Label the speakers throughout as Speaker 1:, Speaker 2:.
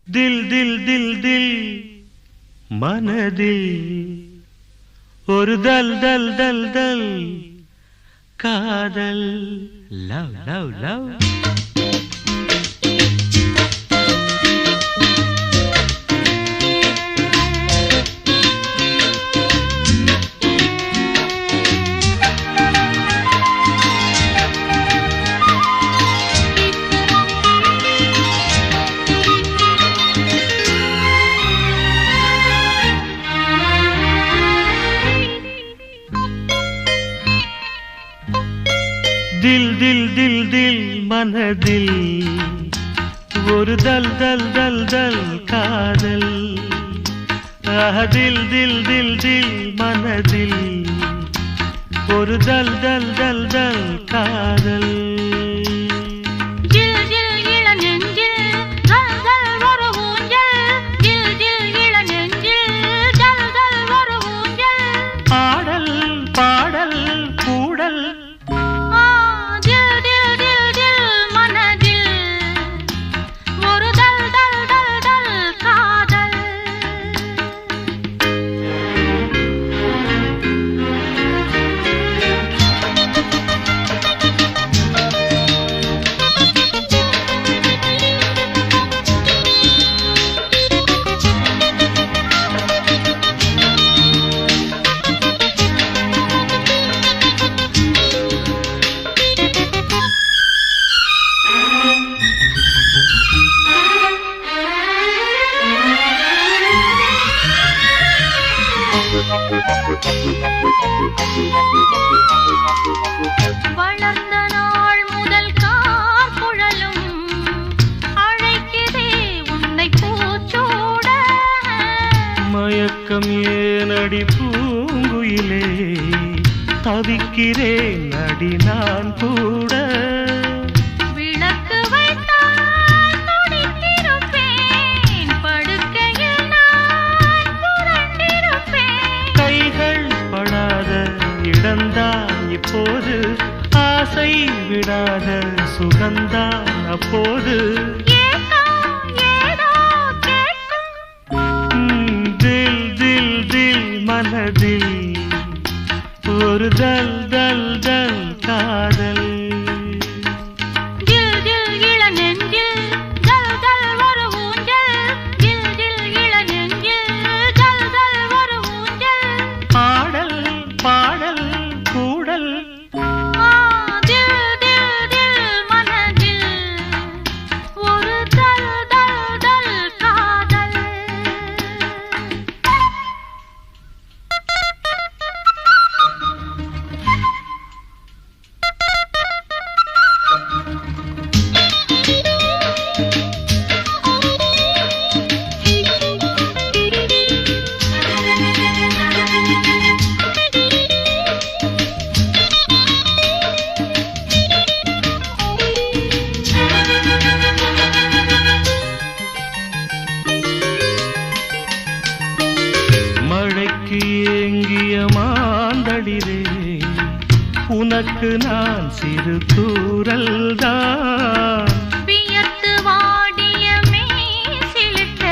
Speaker 1: தில் தில் தில் தில் மனதில் ஒரு தல் தல் தல் தல் காதல் லவ் லவ் லவ் दिल दिल दिल दिल मनदिल ஒரு दल दल दल दल காதல் दिल दिल दिल दिल मनदिल ஒரு दल दल दल दल காதல்
Speaker 2: வளர்ந்த நாள் முதல் கார்குழலும் அழைக்குதே உன்னை பூச்சூட
Speaker 1: மயக்கம் ஏனடி பூங்குயிலே தவிக்கிறேன் அடி நான் கூட இப்போது ஆசை விடாத சுகந்தான் அப்போது தில் தில் தில் மனதில் ஒரு தல் தல் தல் காதல் ஏங்கிய மாந்தளிரே உனக்கு நான் சிறு தூரல் தான்
Speaker 2: வியத்து வாடிய மேசிலிட்ட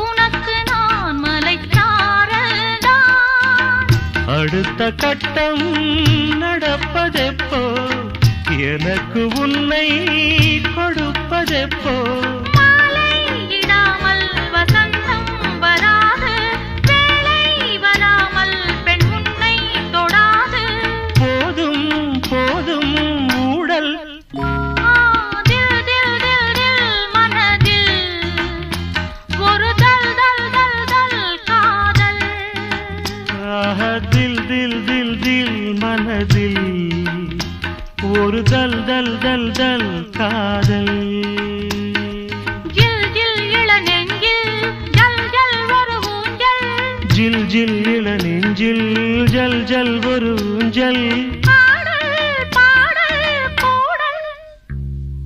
Speaker 2: உனக்கு நான் மலைச்சாரல் தான்
Speaker 1: அடுத்த கட்டம் நடப்பதெப்போ எனக்கு உன்னை கொடுப்பதெப்போ தில் தில் தில் தில் மனதில் ஒரு தல் தல் தல் தல் காதல்
Speaker 2: ஜில் ஜில் இளநெஞ்சில் ஜல் ஜல் ஒரு ஊஞ்சல்
Speaker 1: ஜில் ஜில் இளநெஞ்சில் ஜல் ஜல் ஒரு ஊஞ்சல்